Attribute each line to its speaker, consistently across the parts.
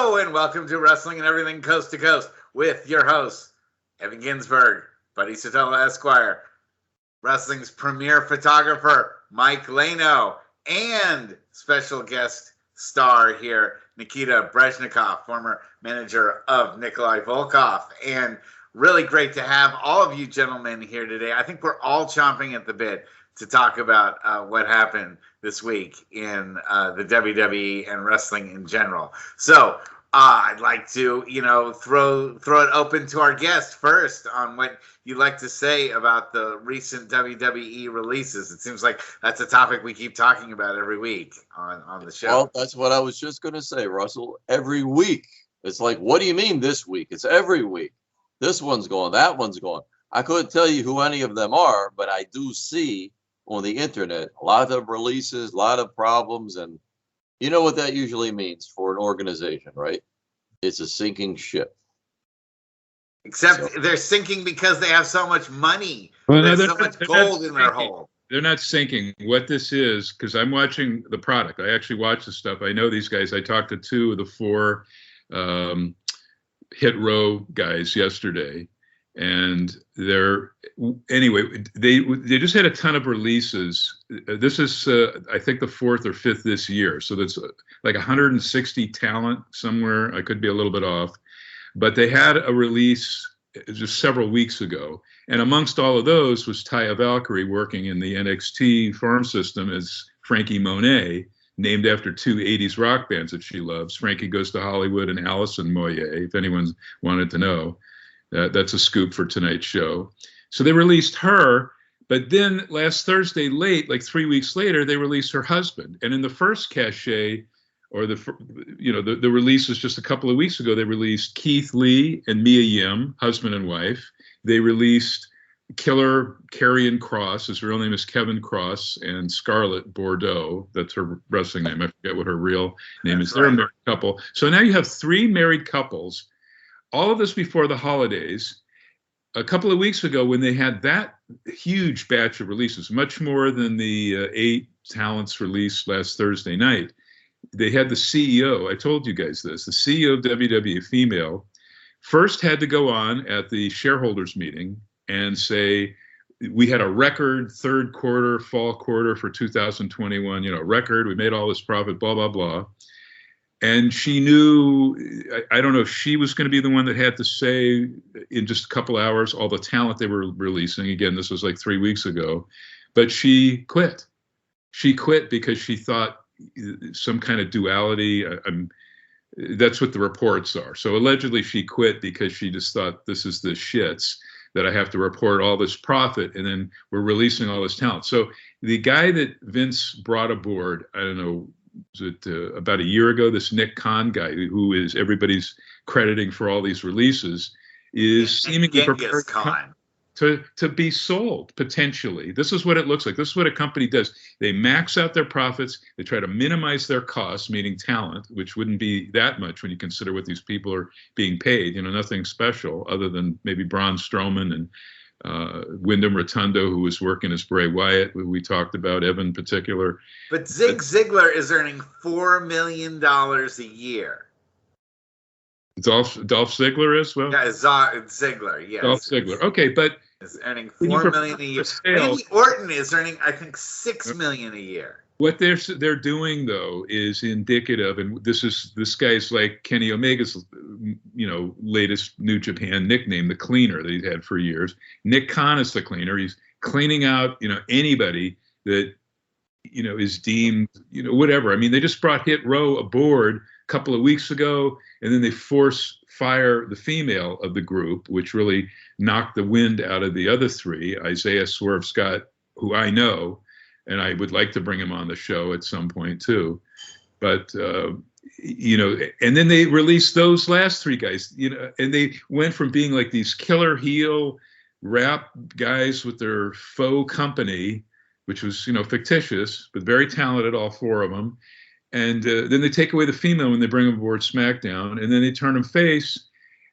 Speaker 1: Hello and welcome to Wrestling and Everything Coast to Coast with your hosts, Evan Ginzburg, Buddy Sotello Esquire, wrestling's premier photographer, Mike Lano, and special guest star here, Nikita Breznikov, former manager of Nikolai Volkoff. And really great to have all of you gentlemen here today. I think we're all chomping at the bit to talk about what happened this week in the WWE and wrestling in general. So I'd like to, throw it open to our guest first on what you'd like to say about the recent WWE releases. It seems like that's a topic we keep talking about every week on the show.
Speaker 2: Well, that's what I was just going to say, Russell. Every week. It's like, what do you mean this week? It's every week. This one's going, that one's going. I couldn't tell you who any of them are, but I do see on the internet a lot of releases, a lot of problems, and you know what that usually means for an organization, right? It's a sinking ship.
Speaker 1: Except they're sinking because they have so much money. Well, there's so much gold in their hole.
Speaker 3: They're not sinking. What this is, because I'm watching the product. I actually watch the stuff. I know these guys. I talked to two of the four Hit Row guys yesterday. And they just had a ton of releases. This is, I think, the fourth or fifth this year. So that's like 160 talent somewhere. I could be a little bit off. But they had a release just several weeks ago. And amongst all of those was Taya Valkyrie working in the NXT farm system as Frankie Monet, named after two 80s rock bands that she loves. Frankie Goes to Hollywood and Alison Moyet, if anyone's wanted to know. That's a scoop for tonight's show. So they released her, but then last Thursday late, like 3 weeks later, they released her husband. And in the first cachet, or the release was just a couple of weeks ago, they released Keith Lee and Mia Yim, husband and wife. They released Killer Karrion Kross. His real name is Kevin Cross, and Scarlett Bordeaux. That's her wrestling name. I forget what her real name is. They're a married couple. So now you have three married couples. All of this before the holidays. A couple of weeks ago, when they had that huge batch of releases, much more than the 8 talents released last Thursday night, they had the CEO. I told you guys this. The CEO of WWE, female, first had to go on at the shareholders meeting and say, we had a record third quarter, fall quarter for 2021, record. We made all this profit, blah, blah, blah. And she knew, I don't know if she was going to be the one that had to say in just a couple hours all the talent they were releasing. Again, this was like 3 weeks ago. But she quit. She quit because she thought some kind of duality. That's what the reports are. So allegedly she quit because she just thought, this is the shits that I have to report all this profit, and then we're releasing all this talent. So the guy that Vince brought aboard, I don't know, was it about a year ago, this Nick Khan guy, who is everybody's crediting for all these releases, is seemingly prepared to be sold, potentially. This is what it looks like. This is what a company does. They max out their profits. They try to minimize their costs, meaning talent, which wouldn't be that much when you consider what these people are being paid. Nothing special other than maybe Braun Strowman and Wyndham Rotundo, who was working as Bray Wyatt, who we talked about, Evan in particular.
Speaker 1: But Zig Ziglar is earning $4 million a year.
Speaker 3: Dolph Ziggler is? Well,
Speaker 1: yeah, Ziggler, yes.
Speaker 3: Dolph Ziggler. Okay, but
Speaker 1: is earning $4 million a year. Randy Orton is earning, I think, $6 million a year.
Speaker 3: What they're doing, though, is indicative, and this guy's like Kenny Omega's, latest New Japan nickname, the Cleaner, that he's had for years. Nick Khan is the Cleaner. He's cleaning out, anybody that, is deemed, whatever. I mean, they just brought Hit Row aboard a couple of weeks ago, and then they fire the female of the group, which really knocked the wind out of the other three. Isaiah Swerve Scott, who I know, and I would like to bring him on the show at some point too. But, and then they released those last three guys, and they went from being like these killer heel rap guys with their faux company, which was, fictitious, but very talented, all four of them. And then they take away the female when they bring them aboard SmackDown, and then they turn them face.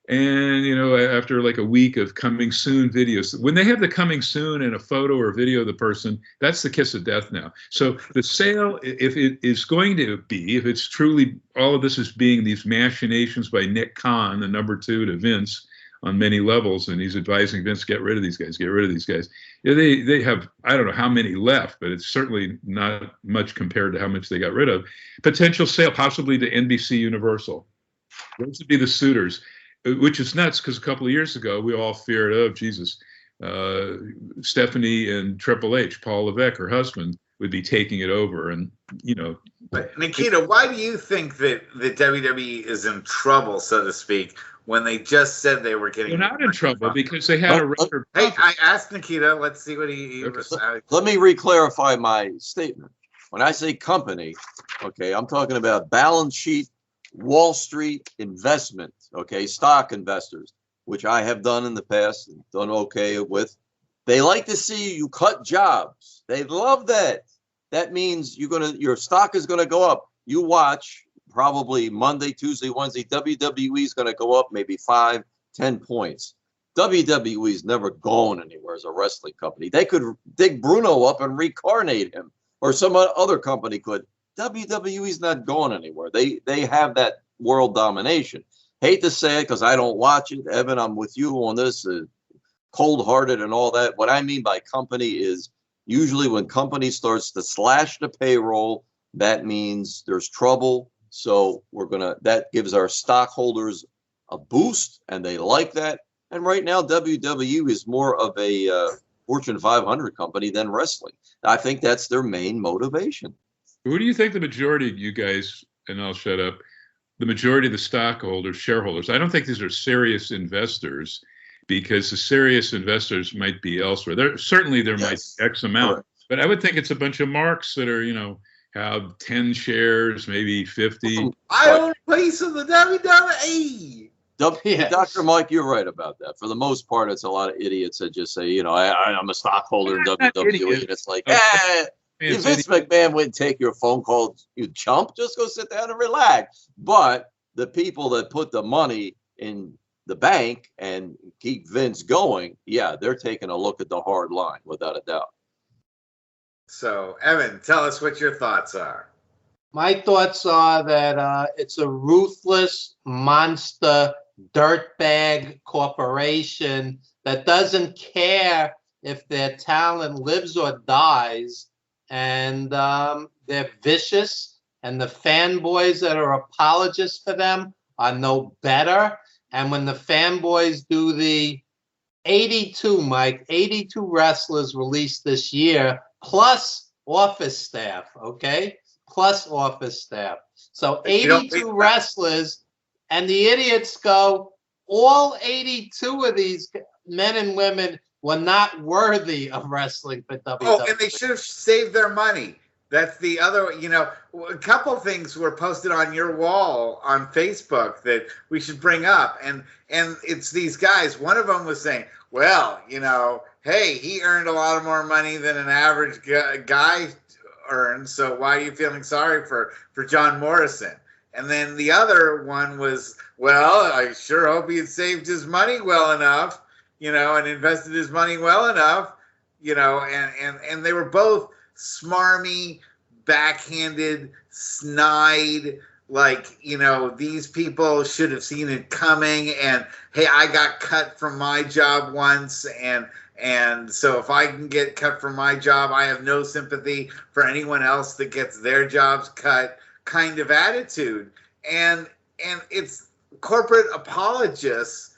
Speaker 3: And, after like a week of coming soon videos, when they have the coming soon and a photo or video of the person, that's the kiss of death now. So the sale, if it is going to be, if it's truly all of this is being these machinations by Nick Khan, the number 2 to Vince on many levels, and he's advising Vince, get rid of these guys, get rid of these guys. They have, I don't know how many left, but it's certainly not much compared to how much they got rid of. Potential sale, possibly to NBC Universal. Those would be the suitors. Which is nuts because a couple of years ago, we all feared, Stephanie and Triple H, Paul Levesque, her husband, would be taking it over. And,
Speaker 1: But Nikita, why do you think that the WWE is in trouble, so to speak, when they just said they were getting...
Speaker 3: They're not in trouble because they had a record.
Speaker 1: Hey, I asked Nikita. Let's see what he
Speaker 2: okay.
Speaker 1: was...
Speaker 2: Let me re-clarify my statement. When I say company, okay, I'm talking about balance sheet, Wall Street investment, okay, stock investors, which I have done in the past and done okay with. They like to see you cut jobs. They love that. That means your stock is gonna go up. You watch probably Monday, Tuesday, Wednesday, WWE is gonna go up maybe 5, 10 points. WWE's never going anywhere as a wrestling company. They could dig Bruno up and reincarnate him, or some other company could. WWE's not going anywhere. They have that world domination. Hate to say it because I don't watch it. Evan, I'm with you on this, cold-hearted and all that. What I mean by company is usually when company starts to slash the payroll, that means there's trouble. So that gives our stockholders a boost, and they like that. And right now, WWE is more of a Fortune 500 company than wrestling. I think that's their main motivation.
Speaker 3: Who do you think the majority of you guys, and I'll shut up, the majority of the stockholders, shareholders, I don't think these are serious investors because the serious investors might be elsewhere. There might be X amount, correct. But I would think it's a bunch of marks that are, have 10 shares, maybe 50.
Speaker 1: I own a piece of the WWE.
Speaker 2: Yes. Dr. Mike, you're right about that. For the most part, it's a lot of idiots that just say, I'm a stockholder in WWE. And it's like, if Vince McMahon wouldn't take your phone call, you chump, just go sit down and relax. But the people that put the money in the bank and keep Vince going, yeah, they're taking a look at the hard line, without a doubt.
Speaker 1: So, Evan, tell us what your thoughts are.
Speaker 4: My thoughts are that it's a ruthless monster dirtbag corporation that doesn't care if their talent lives or dies, and they're vicious, and the fanboys that are apologists for them are no better. And when the fanboys do the 82 wrestlers released this year, plus office staff, okay? Plus office staff. So 82 wrestlers, and the idiots go, all 82 of these men and women were not worthy of wrestling for WWE.
Speaker 1: Oh, and they should have saved their money. That's the other, a couple things were posted on your wall on Facebook that we should bring up. And it's these guys. One of them was saying, well, hey, he earned a lot more money than an average guy earned. So why are you feeling sorry for John Morrison? And then the other one was, well, I sure hope he had saved his money well enough, and invested his money well enough, and they were both smarmy, backhanded, snide, like, these people should have seen it coming, and hey, I got cut from my job once, and so if I can get cut from my job, I have no sympathy for anyone else that gets their jobs cut kind of attitude. And it's corporate apologists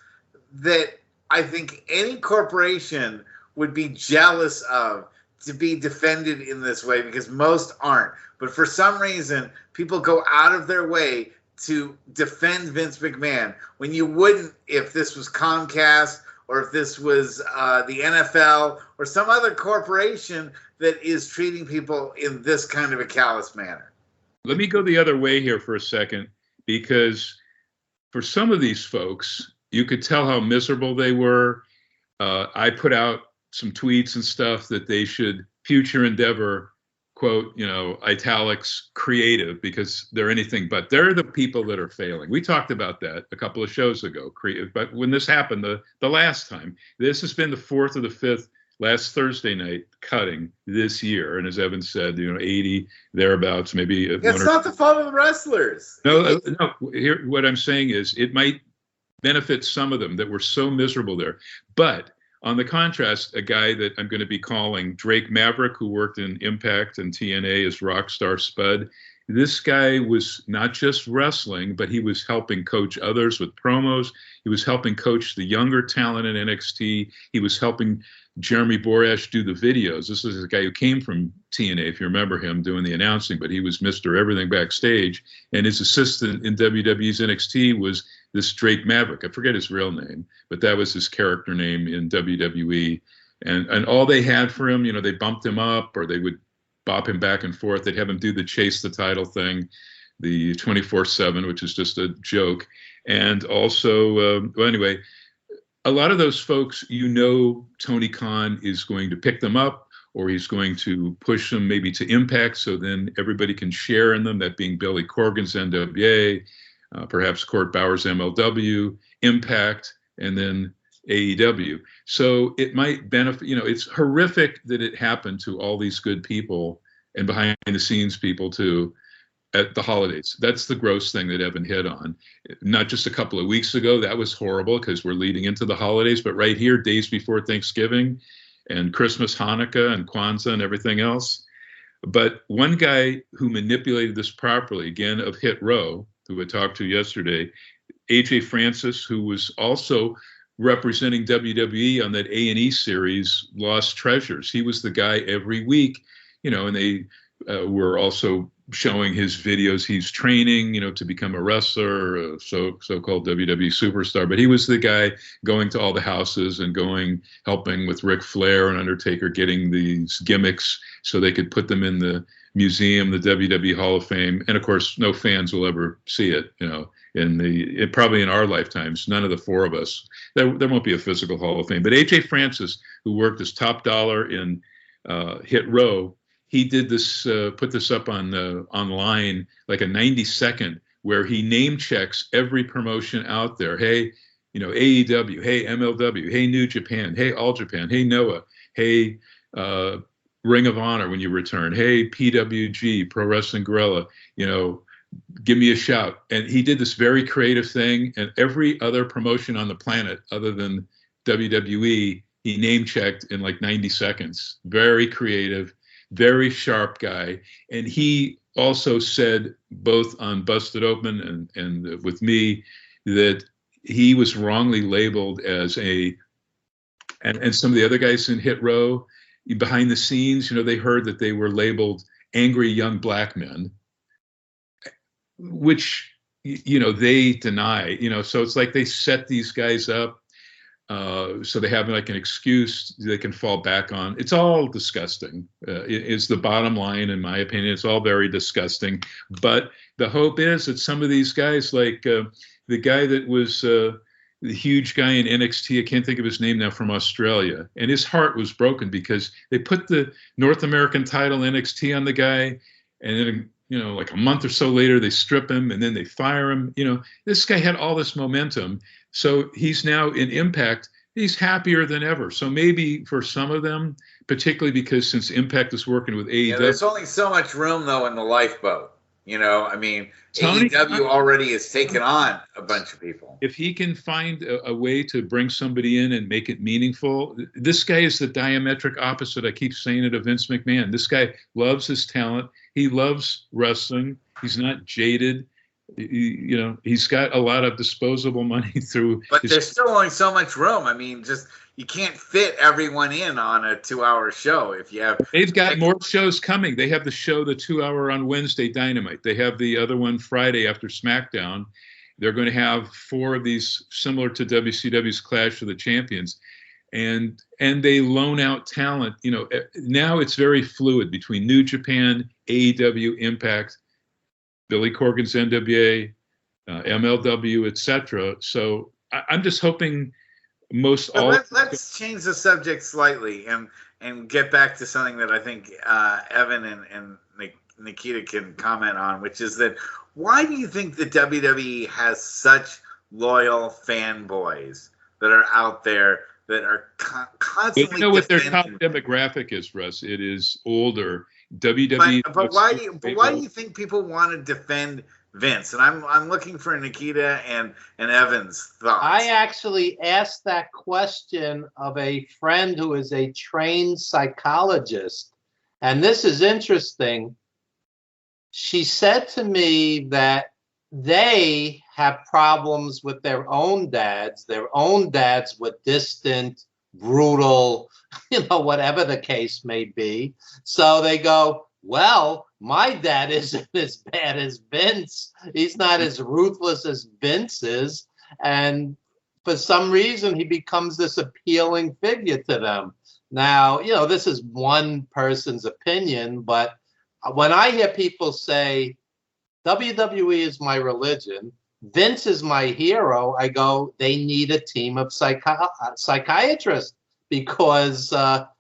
Speaker 1: that I think any corporation would be jealous of to be defended in this way, because most aren't. But for some reason, people go out of their way to defend Vince McMahon when you wouldn't if this was Comcast or if this was the NFL or some other corporation that is treating people in this kind of a callous manner.
Speaker 3: Let me go the other way here for a second, because for some of these folks, you could tell how miserable they were. I put out some tweets and stuff that they should future endeavor quote, italics creative, because they're anything but. They're the people that are failing. We talked about that a couple of shows ago. But when this happened the last time, this has been the fourth or the fifth last Thursday night cutting this year. And as Evan said, 80 thereabouts, maybe.
Speaker 1: It's not the fault of the wrestlers.
Speaker 3: No. Here, what I'm saying is it might benefit some of them that were so miserable there. But on the contrast, a guy that I'm going to be calling Drake Maverick, who worked in Impact and TNA as Rockstar Spud. This guy was not just wrestling, but he was helping coach others with promos. He was helping coach the younger talent in NXT. He was helping Jeremy Borash do the videos. This is a guy who came from TNA, if you remember him, doing the announcing, but he was Mr. Everything backstage. And his assistant in WWE's NXT was this Drake Maverick. I forget his real name, but that was his character name in WWE. And all they had for him, they bumped him up, or they would bop him back and forth. They'd have him do the chase the title thing, the 24/7, which is just a joke. And also, anyway, a lot of those folks, Tony Khan is going to pick them up, or he's going to push them maybe to Impact, so then everybody can share in them, that being Billy Corgan's NWA, perhaps Court Bauer's MLW, Impact, and then AEW. So it might benefit, it's horrific that it happened to all these good people and behind the scenes people too at the holidays. That's the gross thing that Evan hit on. Not just a couple of weeks ago, that was horrible because we're leading into the holidays, but right here, days before Thanksgiving and Christmas, Hanukkah, and Kwanzaa and everything else. But one guy who manipulated this properly, again, of Hit Row, who I talked to yesterday, AJ Francis, who was also representing WWE on that A&E series, Lost Treasures. He was the guy every week, and they were also showing his videos. He's training, to become a wrestler, a so-called WWE superstar. But he was the guy going to all the houses and helping with Ric Flair and Undertaker getting these gimmicks so they could put them in the museum, the WWE Hall of Fame. And of course, no fans will ever see it, probably in our lifetimes, none of the four of us. There won't be a physical Hall of Fame. But AJ Francis, who worked as top dollar in Hit Row, he did this, put this up online, like a 90-second, where he name checks every promotion out there. Hey, AEW, hey, MLW, hey, New Japan, hey, All Japan, hey, Noah, hey, Ring of Honor when you return, hey, PWG, Pro Wrestling Guerrilla, give me a shout. And he did this very creative thing, and every other promotion on the planet other than WWE, he name checked in like 90 seconds. Very creative, very sharp guy. And he also said, both on Busted Open and with me, that he was wrongly labeled as and some of the other guys in Hit Row, behind the scenes, they heard that they were labeled angry young black men, which, they deny, so it's like they set these guys up so they have like an excuse they can fall back on. It's all disgusting, is the bottom line, in my opinion. It's all very disgusting. But the hope is that some of these guys, like the guy that was the huge guy in NXT, I can't think of his name now, from Australia, and his heart was broken because they put the North American title NXT on the guy, and then like a month or so later they strip him and then they fire him. This guy had all this momentum, so he's now in Impact. He's happier than ever. So maybe for some of them, particularly because since Impact is working with AEW,
Speaker 1: there's only so much room though in the lifeboat. Tony, AEW already has taken on a bunch of people.
Speaker 3: If he can find a way to bring somebody in and make it meaningful, this guy is the diametric opposite. I keep saying it, of Vince McMahon. This guy loves his talent. He loves wrestling. He's not jaded. He's got a lot of disposable money through.
Speaker 1: But there's still only so much room. You can't fit everyone in on a 2-hour show.
Speaker 3: They've got more shows coming. They have the 2-hour on Wednesday, Dynamite. They have the other one Friday after SmackDown. They're going to have 4 of these, similar to WCW's Clash of the Champions. And they loan out talent. Now it's very fluid between New Japan, AEW, Impact, Billy Corgan's NWA, MLW, etc. So I'm just hoping let's change the subject slightly and
Speaker 1: and get back to something that I think Evan and Nikita can comment on, which is that why do you think the WWE has such loyal fanboys that are out there that are constantly?
Speaker 3: You know what their top demographic is, Russ? It is older WWE.
Speaker 1: But why do you think people want to defend Vince? And I'm looking for Nikita and Evan's thoughts.
Speaker 4: I actually asked that question of a friend who is a trained psychologist, and this is interesting. She said to me that they have problems with their own dads. Their own dads were distant, brutal, whatever the case may be. So they go, well, my dad isn't as bad as Vince. He's not as ruthless as Vince is. And for some reason, he becomes this appealing figure to them. Now, this is one person's opinion, but when I hear people say, WWE is my religion, Vince is my hero, I go, they need a team of psychiatrists because,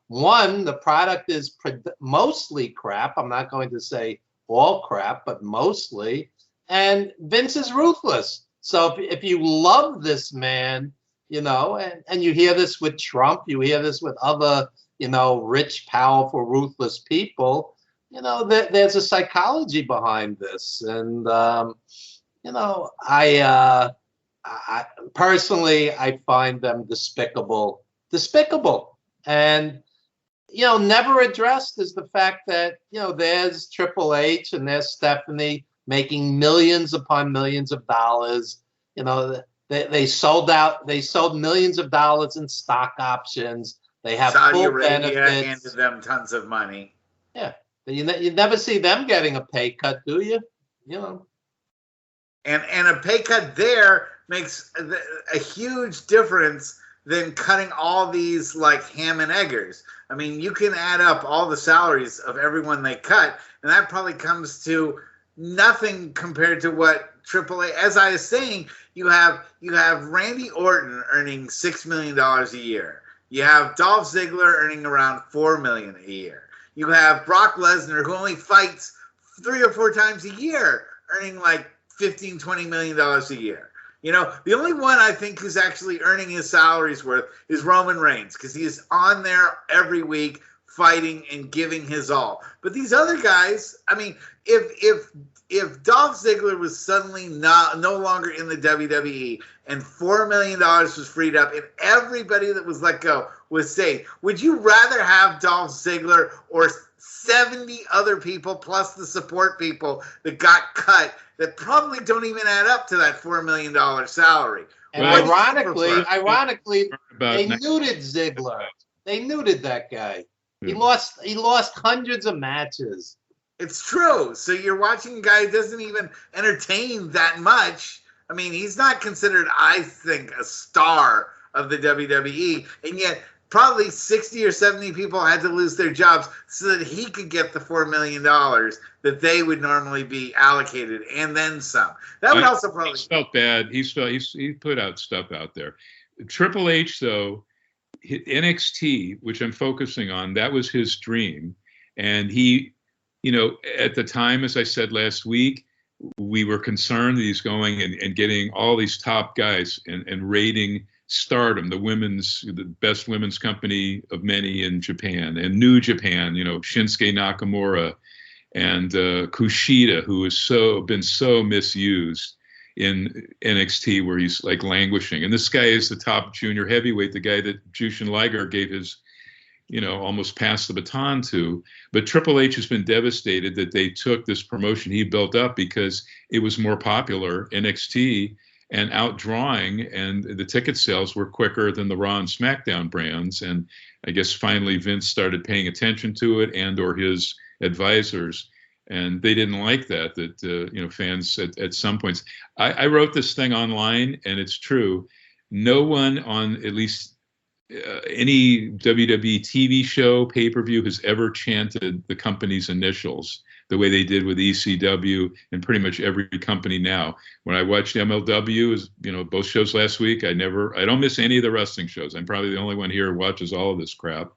Speaker 4: one, the product is mostly crap. I'm not going to say all crap, but mostly. And Vince is ruthless. So if you love this man, and you hear this with Trump, you hear this with other, rich, powerful, ruthless people, there's a psychology behind this. And, I personally, I find them despicable. And, never addressed is the fact that, there's Triple H and there's Stephanie making millions upon millions of dollars. They sold millions of dollars in stock options. They have
Speaker 1: Saudi
Speaker 4: full
Speaker 1: Arabia
Speaker 4: benefits.
Speaker 1: handed them tons of money.
Speaker 4: Yeah. You never see them getting a pay cut, do you?
Speaker 1: And a pay cut there makes a huge difference than cutting all these like ham and eggers. I mean, you can add up all the salaries of everyone they cut, and that probably comes to nothing compared to what AAA. As I was saying, you have Randy Orton earning $6 million a year. You have Dolph Ziggler earning around $4 million a year. You have Brock Lesnar, who only fights 3 or 4 times a year, earning like $15-20 million a year. The only one I think who's actually earning his salary's worth is Roman Reigns, because he is on there every week fighting and giving his all. But these other guys, I mean, if Dolph Ziggler was suddenly no longer in the WWE and $4 million was freed up and everybody that was let go was saved, would you rather have Dolph Ziggler or 70 other people plus the support people that got cut that probably don't even add up to that $4 million salary?
Speaker 4: And ironically, they neutered Ziggler. They neutered that guy. He lost hundreds of matches.
Speaker 1: It's true. So you're watching a guy who doesn't even entertain that much. I mean, he's not considered, I think, a star of the WWE, and yet probably 60 or 70 people had to lose their jobs so that he could get the $4 million that they would normally be allocated, and then some. That would also probably...
Speaker 3: He felt bad. He put out stuff out there. Triple H, though, NXT, which I'm focusing on, that was his dream. And he, at the time, as I said last week, we were concerned that he's going and getting all these top guys and raiding Stardom, the best women's company of many in Japan, and New Japan, Shinsuke Nakamura and Kushida, who has been so misused in NXT, where he's like languishing. And this guy is the top junior heavyweight, the guy that Jushin Liger gave his, almost passed the baton to. But Triple H has been devastated that they took this promotion he built up because it was more popular, NXT, and outdrawing, and the ticket sales were quicker than the Raw and SmackDown brands. And I guess finally Vince started paying attention to it, and or his advisors, and they didn't like that fans at some points. I wrote this thing online, and it's true. No one on at least any WWE TV show, pay-per-view, has ever chanted the company's initials the way they did with ECW and pretty much every company now. When I watched MLW, both shows last week, I don't miss any of the wrestling shows. I'm probably the only one here who watches all of this crap.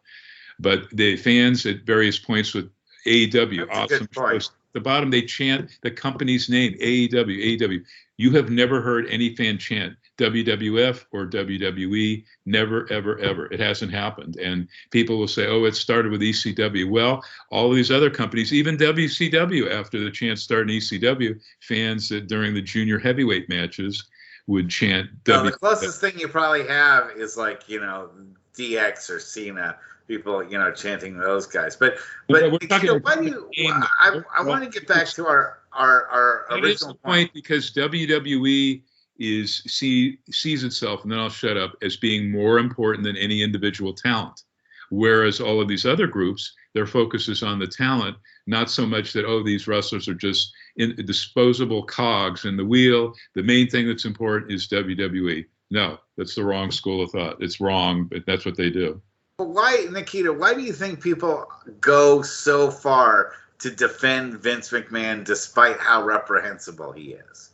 Speaker 3: But the fans at various points with AEW,
Speaker 1: That's a
Speaker 3: awesome
Speaker 1: good point.
Speaker 3: shows. At the bottom, they chant the company's name, AEW, AEW. You have never heard any fan chant WWF or WWE. Never, ever, ever. It hasn't happened. And people will say, oh, it started with ECW. Well, all these other companies, even WCW, after the chant started in ECW, fans that during the junior heavyweight matches would chant
Speaker 1: No, the closest thing you probably have is like, DX or Cena, people, chanting those guys. But Nikita, why do you? I want to get back to our original
Speaker 3: point because WWE sees itself, and then I'll shut up, as being more important than any individual talent. Whereas all of these other groups, their focus is on the talent, not so much that, oh, these wrestlers are just disposable cogs in the wheel. The main thing that's important is WWE. No, that's the wrong school of thought. It's wrong, but that's what they do.
Speaker 1: But why, Nikita, why do you think people go so far to defend Vince McMahon despite how reprehensible he is?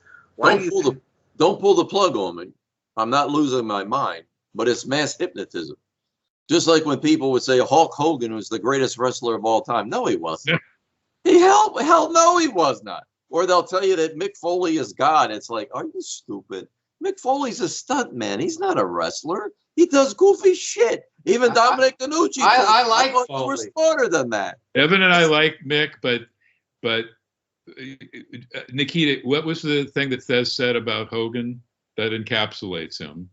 Speaker 2: Don't pull the plug on me. I'm not losing my mind, but it's mass hypnotism. Just like when people would say Hulk Hogan was the greatest wrestler of all time. No, he wasn't. Hell no, he was not. Or they'll tell you that Mick Foley is God. It's like, are you stupid? Mick Foley's a stunt man. He's not a wrestler. He does goofy shit. Even Dominic DeNucci.
Speaker 4: I like Foley.
Speaker 2: You were smarter than that.
Speaker 3: Evan and I like Mick, but Nikita, what was the thing that Thez said about Hogan that encapsulates him?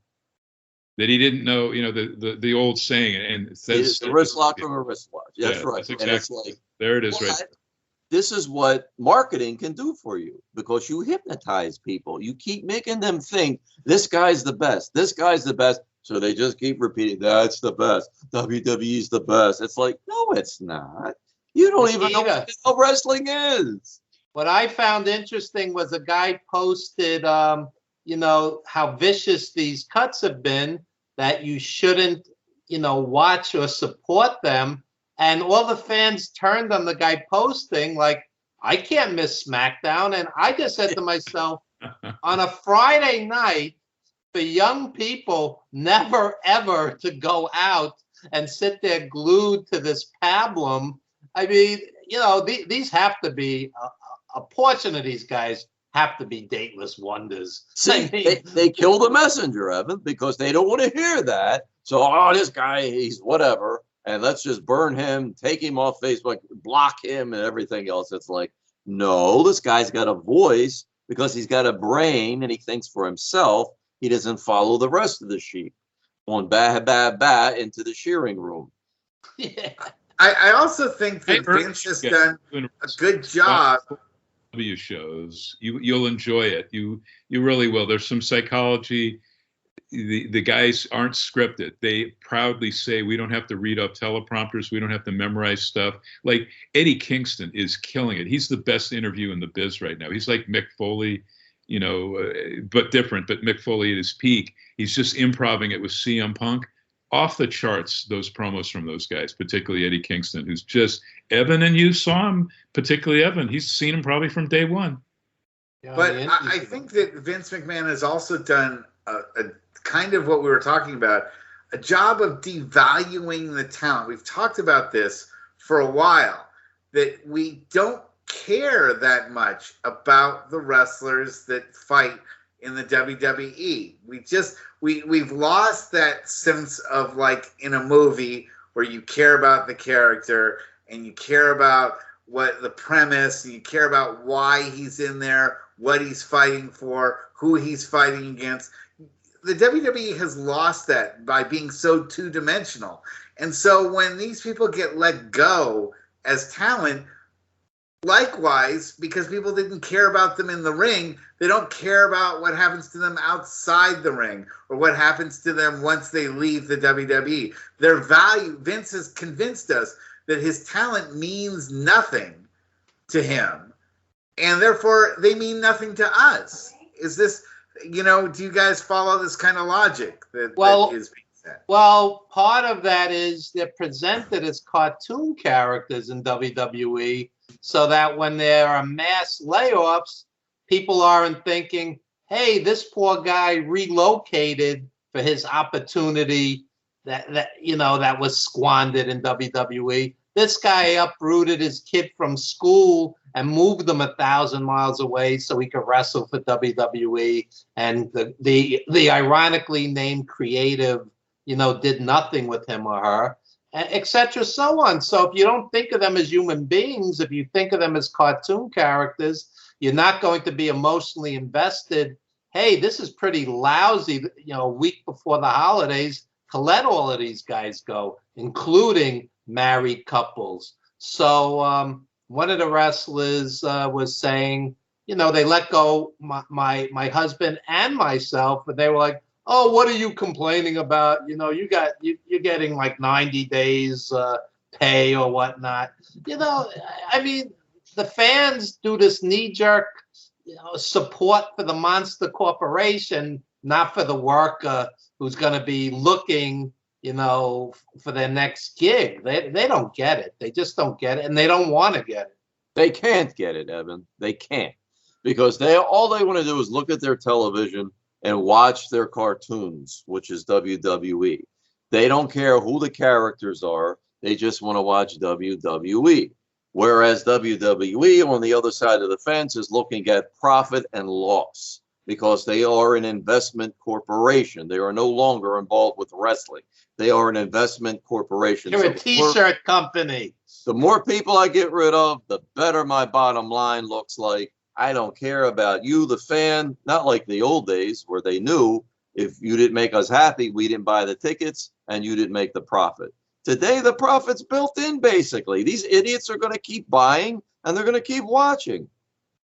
Speaker 3: That he didn't know, the old saying, and Thez,
Speaker 2: the wrist lock from a wristwatch. That's right.
Speaker 3: That's exactly,
Speaker 2: and it's like,
Speaker 3: there it is, right there.
Speaker 2: This is what marketing can do for you because you hypnotize people. You keep making them think this guy's the best. This guy's the best. So they just keep repeating, that's the best. WWE's the best. It's like, no, it's not. You don't even know what the hell wrestling is.
Speaker 4: What I found interesting was a guy posted, how vicious these cuts have been, that you shouldn't, watch or support them. And all the fans turned on the guy posting like, I can't miss SmackDown. And I just said to myself, on a Friday night, for young people never, ever to go out and sit there glued to this pablum. I mean, these have to be, a portion of these guys have to be dateless wonders.
Speaker 2: See, they kill the messenger, Evan, because they don't want to hear that. So, this guy, he's whatever. And let's just burn him, take him off Facebook, block him and everything else. It's like, no, this guy's got a voice because he's got a brain and he thinks for himself. He doesn't follow the rest of the sheep. On ba into the shearing room.
Speaker 4: Yeah.
Speaker 1: I also think that Vince has done a good job.
Speaker 3: Shows you'll enjoy it. You really will. There's some psychology. The guys aren't scripted. They proudly say we don't have to read off teleprompters. We don't have to memorize stuff. Like Eddie Kingston is killing it. He's the best interview in the biz right now. He's like Mick Foley, but different. But Mick Foley at his peak, he's just improvising it with CM Punk. Off the charts, those promos from those guys, particularly Eddie Kingston, who's just Evan, and you saw him, particularly Evan. He's seen him probably from day one.
Speaker 1: Yeah, but I think that Vince McMahon has also done a kind of what we were talking about, a job of devaluing the talent. We've talked about this for a while, that we don't care that much about the wrestlers that fight in the WWE. We've lost that sense of, like, in a movie where you care about the character and you care about what the premise, and you care about why he's in there, what he's fighting for, who he's fighting against. The WWE has lost that by being so two-dimensional. And so when these people get let go as talent, likewise, because people didn't care about them in the ring, they don't care about what happens to them outside the ring or what happens to them once they leave the WWE. Their value, Vince has convinced us that his talent means nothing to him, and therefore they mean nothing to us. Is this, do you guys follow this kind of logic that is being said?
Speaker 4: Well, part of that is they're presented as cartoon characters in WWE, so that when there are mass layoffs, people aren't thinking, hey, this poor guy relocated for his opportunity that was squandered in WWE. This guy uprooted his kid from school and moved them 1,000 miles away so he could wrestle for WWE. And the ironically named creative, did nothing with him or her, etc. So on. So if you don't think of them as human beings, if you think of them as cartoon characters, you're not going to be emotionally invested. Hey, this is pretty lousy, a week before the holidays to let all of these guys go, including married couples. So one of the wrestlers was saying, they let go my husband and myself, but they were like, oh, what are you complaining about? You're getting like 90 days pay or whatnot. I mean, the fans do this knee-jerk support for the monster corporation, not for the worker who's going to be looking, for their next gig. They don't get it. They just don't get it, and they don't want to get it.
Speaker 2: They can't get it, Evan. They can't, because all they want to do is look at their television and watch their cartoons, which is WWE. They don't care who the characters are. They just want to watch WWE. Whereas WWE, on the other side of the fence, is looking at profit and loss, because they are an investment corporation. They are no longer involved with wrestling. They are an investment corporation.
Speaker 4: You're a T-shirt company.
Speaker 2: The more people I get rid of, the better my bottom line looks like. I don't care about you, the fan, not like the old days where they knew if you didn't make us happy, we didn't buy the tickets and you didn't make the profit. Today, the profit's built in, basically. These idiots are going to keep buying and they're going to keep watching.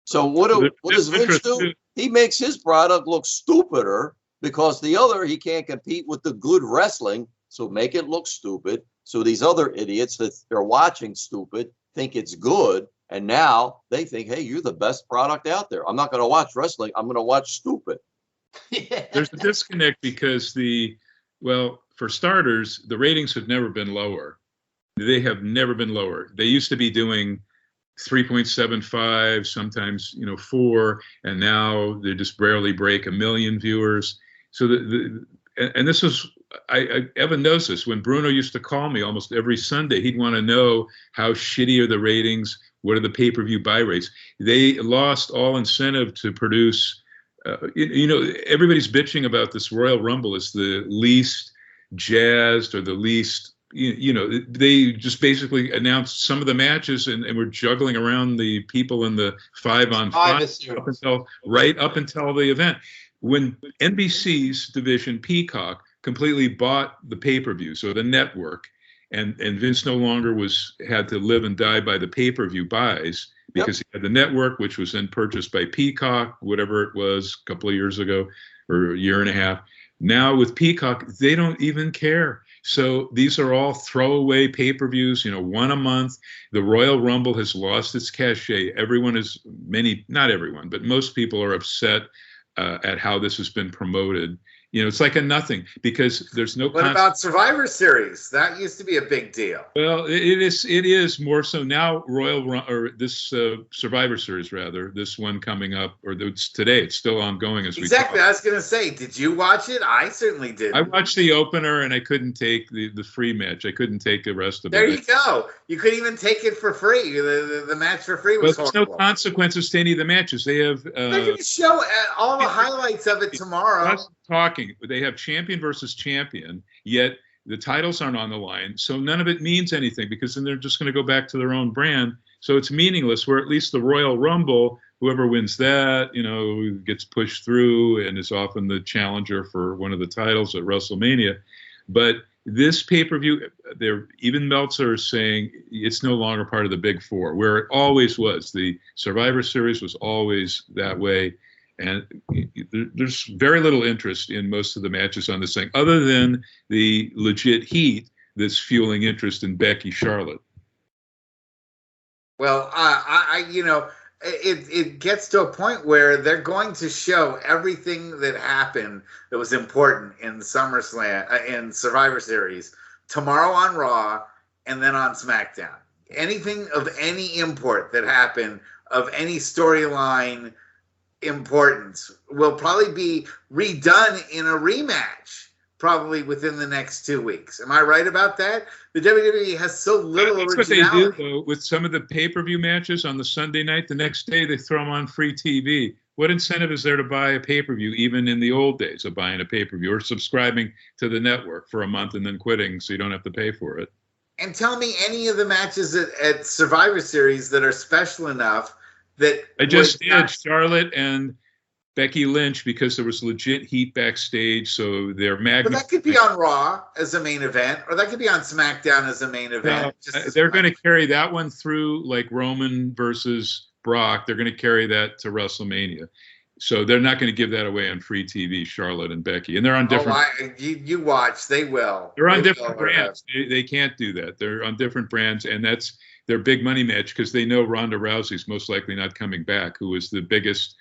Speaker 2: So what does Vince do? He makes his product look stupider because he can't compete with the good wrestling, so make it look stupid. So these other idiots that are watching stupid think it's good. And now they think, hey, you're the best product out there. I'm not going to watch wrestling. I'm going to watch stupid.
Speaker 3: There's a disconnect because for starters, the ratings have never been lower. They have never been lower. They used to be doing 3.75, sometimes 4, and now they just barely break 1 million viewers. So and this is, Evan knows this. When Bruno used to call me almost every Sunday, he'd want to know how shitty are the ratings. What are the pay-per-view buy rates? They lost all incentive to produce. Everybody's bitching about this Royal Rumble as the least jazzed or the least. They just basically announced some of the matches and were juggling around the people in the 5-on-5 right up until the event. When NBC's division Peacock completely bought the pay-per-view, so the network, and Vince no longer had to live and die by the pay-per-view buys because he had the network, which was then purchased by Peacock, whatever it was, a couple of years ago or a year and a half. Now with Peacock, they don't even care. So these are all throwaway pay-per-views, one a month. The Royal Rumble has lost its cachet. Not everyone, but most people are upset at how this has been promoted. It's like a nothing because there's no.
Speaker 1: What about Survivor Series? That used to be a big deal.
Speaker 3: Well, it is more so now. This Survivor Series, rather, this one coming up, or it's today. It's still ongoing as we
Speaker 1: Exactly.
Speaker 3: talk.
Speaker 1: I was going to say, did you watch it? I certainly did.
Speaker 3: I watched the opener and I couldn't take the free match. I couldn't take the rest of it.
Speaker 1: There you go. You couldn't even take it for free. The match for free was
Speaker 3: horrible. There's no consequences to any of the matches. They have.
Speaker 1: They're going to show all the highlights of it tomorrow.
Speaker 3: They have champion versus champion, yet the titles aren't on the line. So none of it means anything because then they're just going to go back to their own brand. So it's meaningless, where at least the Royal Rumble, whoever wins that, gets pushed through and is often the challenger for one of the titles at WrestleMania. But this pay-per-view, even Meltzer is saying it's no longer part of the Big Four, where it always was. The Survivor Series was always that way. And there's very little interest in most of the matches on this thing, other than the legit heat that's fueling interest in Becky Charlotte.
Speaker 1: Well, it gets to a point where they're going to show everything that happened that was important in SummerSlam, in Survivor Series, tomorrow on Raw, and then on SmackDown. Anything of any import that happened, of any storyline importance, will probably be redone in a rematch, probably within the next 2 weeks. Am I right about that? The WWE has so little
Speaker 3: That's
Speaker 1: originality.
Speaker 3: what they do, though, with some of the pay-per-view matches on the Sunday night. The next day, they throw them on free TV. What incentive is there to buy a pay-per-view, even in the old days of buying a pay-per-view or subscribing to the network for a month and then quitting so you don't have to pay for it?
Speaker 1: And tell me any of the matches at Survivor Series that are special enough that
Speaker 3: I just did Charlotte and Becky Lynch because there was legit heat backstage, so they're
Speaker 1: But that could be on Raw as a main event, or that could be on SmackDown as a main event.
Speaker 3: They're going to carry that one through, like Roman versus Brock. They're going to carry that to WrestleMania. So they're not going to give that away on free TV, Charlotte and Becky. And they're on different...
Speaker 1: you watch. They will.
Speaker 3: They're on different brands. They can't do that. They're on different brands, and that's their big money match because they know Ronda Rousey's most likely not coming back, who was the biggest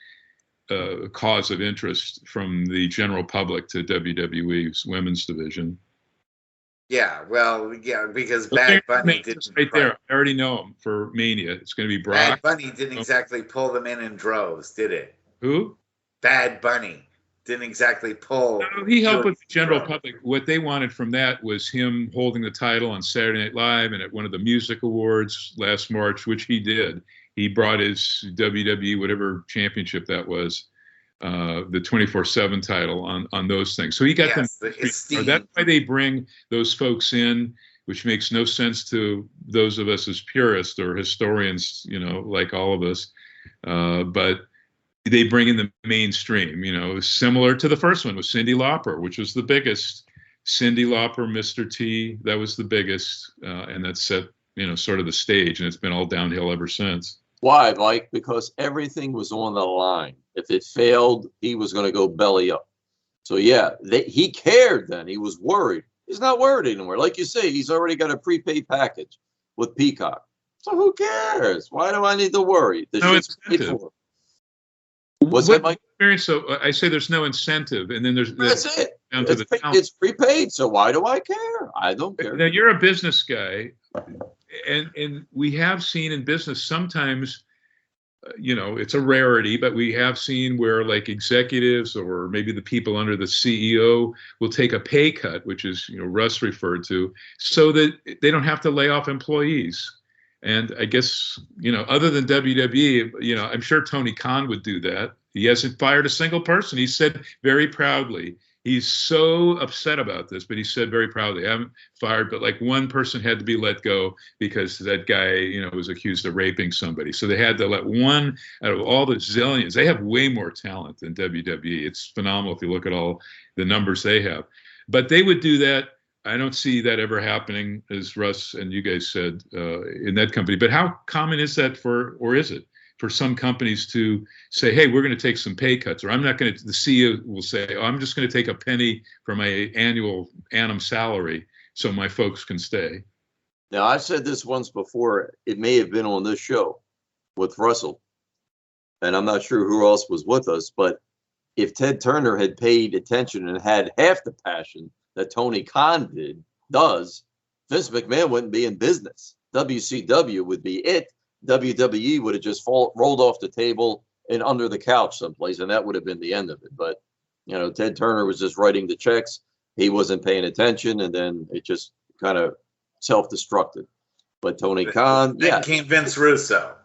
Speaker 3: cause of interest from the general public to WWE's women's division.
Speaker 1: Yeah, well, yeah, because Bad Bunny didn't...
Speaker 3: Right there. I already know him for Mania. It's going to be Brock.
Speaker 1: Bad Bunny didn't exactly pull them in droves, did it?
Speaker 3: Who?
Speaker 1: Bad Bunny didn't exactly pull.
Speaker 3: No, he helped with the general public. What they wanted from that was him holding the title on Saturday Night Live and at one of the music awards last March, which he did. He brought his WWE, whatever championship that was, the 24/7 title on those things. So he got them. That's why they bring those folks in, which makes no sense to those of us as purists or historians, like all of us. But they bring in the mainstream, similar to the first one with Cyndi Lauper, which was the biggest. Cyndi Lauper, Mr. T, that was the biggest, and that set, sort of the stage, and it's been all downhill ever since.
Speaker 2: Why, Mike? Because everything was on the line. If it failed, he was going to go belly up. So, yeah, he cared then. He was worried. He's not worried anymore. Like you say, he's already got a prepaid package with Peacock. So who cares? Why do I need to worry?
Speaker 3: No incentive.
Speaker 2: What's that, Mike?
Speaker 3: So I say there's no incentive, and then
Speaker 2: that's it. It's prepaid, so why do I care? I don't care.
Speaker 3: Now you're a business guy, and we have seen in business sometimes, it's a rarity, but we have seen where like executives or maybe the people under the CEO will take a pay cut, which is Russ referred to, so that they don't have to lay off employees. And I guess, other than WWE, I'm sure Tony Khan would do that. He hasn't fired a single person. He said very proudly, he's so upset about this, but he said very proudly, I haven't fired, but like one person had to be let go because that guy, was accused of raping somebody. So they had to let one out of all the zillions. They have way more talent than WWE. It's phenomenal if you look at all the numbers they have. But they would do that. I don't see that ever happening, as Russ and you guys said, in that company. But how common is that or is it for some companies to say, hey, we're going to take some pay cuts, or the CEO will say, I'm just going to take a penny from my annual annum salary so my folks can stay.
Speaker 2: Now, I said this once before. It may have been on this show with Russell, and I'm not sure who else was with us, but if Ted Turner had paid attention and had half the passion that Tony Khan does, Vince McMahon wouldn't be in business. WCW would be it. WWE would have just rolled off the table and under the couch someplace, and that would have been the end of it. But, Ted Turner was just writing the checks. He wasn't paying attention, and then it just kind of self-destructed. But Tony Khan,
Speaker 1: then came Vince Russo.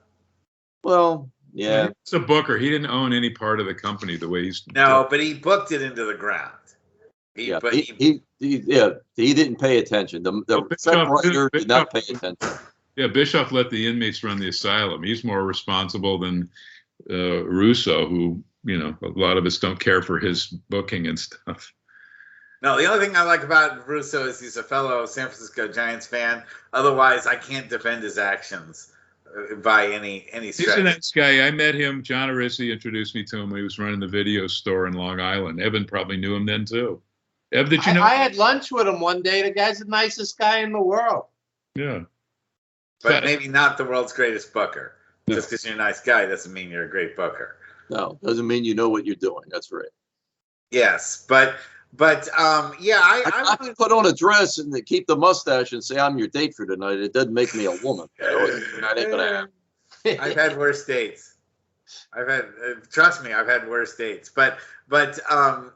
Speaker 2: Well, yeah.
Speaker 3: He's a booker. He didn't own any part of the company the way he's...
Speaker 1: No, but he booked it into the ground.
Speaker 2: He didn't pay attention. The writer did not pay attention.
Speaker 3: Yeah, Bischoff let the inmates run the asylum. He's more responsible than Russo, who, a lot of us don't care for his booking and stuff.
Speaker 1: No, the only thing I like about Russo is he's a fellow San Francisco Giants fan. Otherwise, I can't defend his actions by any stretch.
Speaker 3: He's a nice guy. I met him. John Arisi introduced me to him when he was running the video store in Long Island. Evan probably knew him then, too. Ev, did you know?
Speaker 4: I had lunch with him one day. The guy's the nicest guy in the world.
Speaker 3: Yeah.
Speaker 1: But maybe not the world's greatest booker. No. Just because you're a nice guy doesn't mean you're a great booker.
Speaker 2: No, doesn't mean you know what you're doing. That's right.
Speaker 1: Yes, but yeah,
Speaker 2: I can put on a dress and keep the mustache and say I'm your date for tonight. It doesn't make me a woman. That ain't gonna happen.
Speaker 1: I've had worse dates. Trust me, I've had worse dates. But I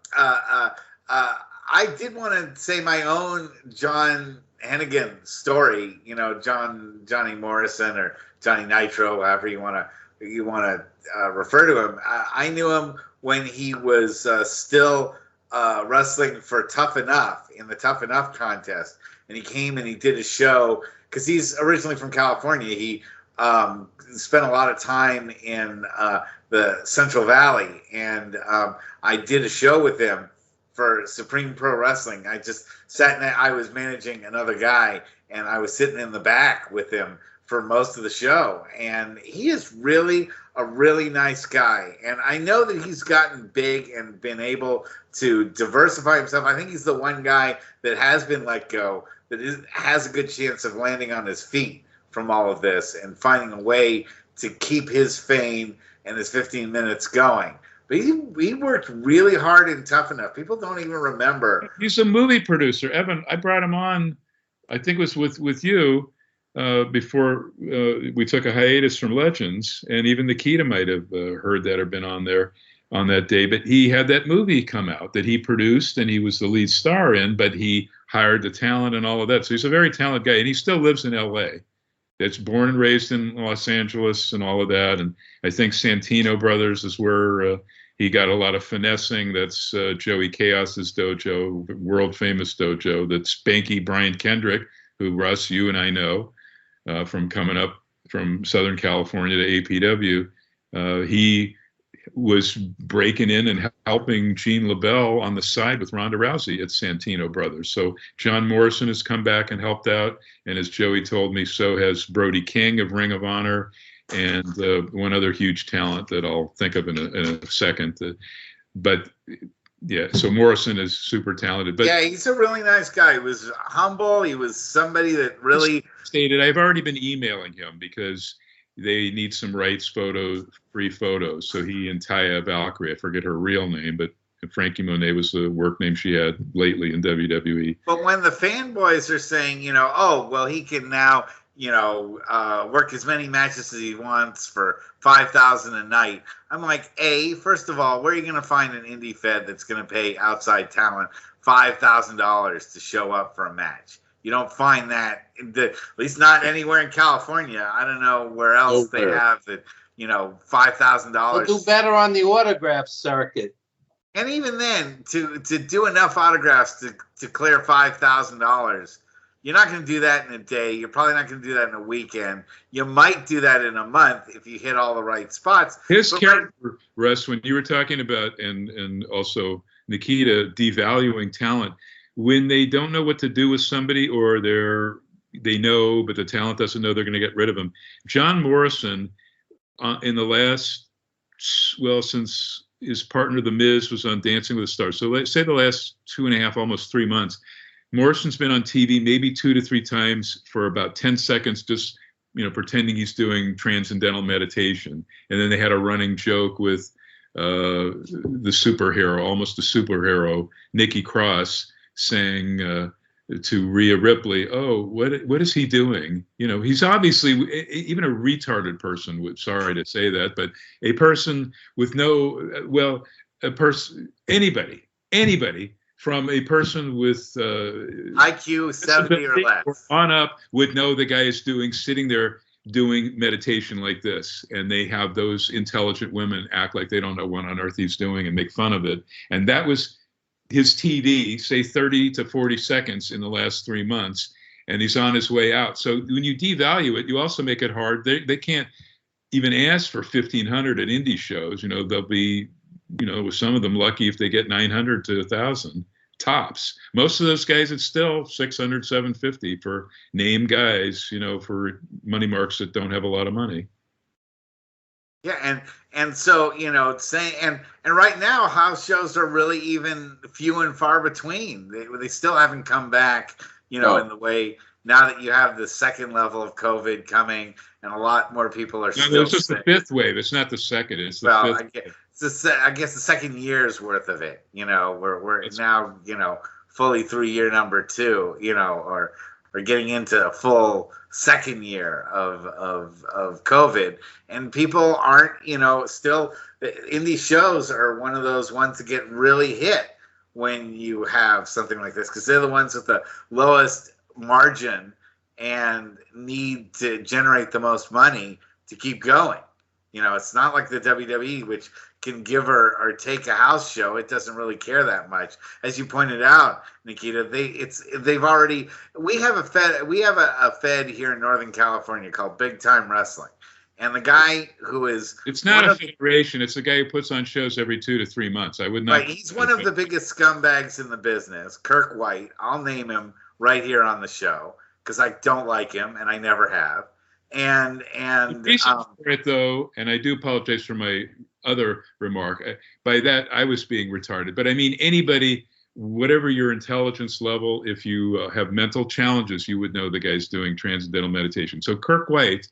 Speaker 1: I did want to say my own John Hennigan story. You know, Johnny Morrison or Johnny Nitro, however you want to refer to him. I knew him when he was still wrestling for Tough Enough in the Tough Enough contest, and he came and he did a show because he's originally from California. He spent a lot of time in the Central Valley, and I did a show with him for Supreme Pro Wrestling. I just sat in I was managing another guy, and I was sitting in the back with him for most of the show. And he is really a really nice guy. And I know that he's gotten big and been able to diversify himself. I think he's the one guy that has been let go, that has a good chance of landing on his feet from all of this and finding a way to keep his fame and his 15 minutes going. But he worked really hard and Tough Enough. People don't even remember.
Speaker 3: He's a movie producer. Evan, I brought him on, I think it was with you, before we took a hiatus from Legends. And even Nikita might have heard that or been on there on that day. But he had that movie come out that he produced, and he was the lead star in, but he hired the talent and all of that. So he's a very talented guy, and he still lives in L.A. That's born and raised in Los Angeles and all of that. And I think Santino Brothers is where he got a lot of finessing. That's Joey Chaos's dojo, world famous dojo. That's Spanky Brian Kendrick, who Russ, you and I know from coming up from Southern California to APW. He was breaking in and helping Jean LaBelle on the side with Ronda Rousey at Santino Brothers. So John Morrison has come back and helped out. And as Joey told me, so has Brody King of Ring of Honor and one other huge talent that I'll think of in a second. But yeah, so Morrison is super talented. But
Speaker 1: yeah, he's a really nice guy. He was humble. He was somebody that really
Speaker 3: stated. I've already been emailing him because they need some free photos. So he and Taya Valkyrie, I forget her real name, but Frankie Monet was the work name she had lately in WWE.
Speaker 1: But when the fanboys are saying, you know, oh, well, he can now, you know, work as many matches as he wants for $5,000 a night. I'm like, first of all, where are you going to find an indie fed that's going to pay outside talent $5,000 to show up for a match? You don't find that, at least not anywhere in California. I don't know where else they have that, you know, $5,000.
Speaker 4: They'll do better on the autograph circuit.
Speaker 1: And even then, to do enough autographs to clear $5,000, you're not going to do that in a day. You're probably not going to do that in a weekend. You might do that in a month if you hit all the right spots.
Speaker 3: His character, Russ, when you were talking about, and also Nikita, devaluing talent, when they don't know what to do with somebody, or they know, but the talent doesn't know, they're going to get rid of them. John Morrison, in the last, since his partner, The Miz, was on Dancing with the Stars, so let's say the last 2.5, almost 3 months, Morrison's been on TV maybe 2 to 3 times for about 10 seconds, just, you know, pretending he's doing transcendental meditation. And then they had a running joke with the superhero, almost a superhero, Nikki Cross, saying to Rhea Ripley, "Oh, what is he doing?" You know, he's obviously, even a retarded person would, sorry to say that, but a person with anybody from a person with
Speaker 1: IQ 70 or less
Speaker 3: on up would know the guy is sitting there doing meditation like this, and they have those intelligent women act like they don't know what on earth he's doing and make fun of it. And that was his TV, say 30 to 40 seconds in the last 3 months, and he's on his way out. So when you devalue it, you also make it hard. They can't even ask for 1,500 at indie shows. You know, they'll be, you know, with some of them lucky if they get 900 to 1,000 tops. Most of those guys, it's still 600, 750 for name guys, you know, for money marks that don't have a lot of money.
Speaker 1: Yeah, and so, you know, saying and right now house shows are really even few and far between. They still haven't come back, you know, in the way now that you have the second level of COVID coming, and a lot more people are still
Speaker 3: it's just sick. The fifth wave. It's not the second. It's the fifth.
Speaker 1: I guess the second year's worth of it. You know, we're now, you know, fully through year number 2. You know, or getting into a full second year of COVID, and people aren't, you know, still indie shows are one of those ones that get really hit when you have something like this, because they're the ones with the lowest margin and need to generate the most money to keep going. You know, it's not like the WWE, which can give or take a house show. It doesn't really care that much. As you pointed out, Nikita, we have a fed here in Northern California called Big Time Wrestling. And the guy who is...
Speaker 3: It's not a federation. It's a guy who puts on shows every 2 to 3 months. I would not...
Speaker 1: Right, he's one of the biggest scumbags in the business, Kirk White. I'll name him right here on the show because I don't like him and I never have. And the reason
Speaker 3: for it, though, and I do apologize for my other remark. By that, I was being retarded. But I mean, anybody, whatever your intelligence level, if you have mental challenges, you would know the guy's doing transcendental meditation. So Kirk White,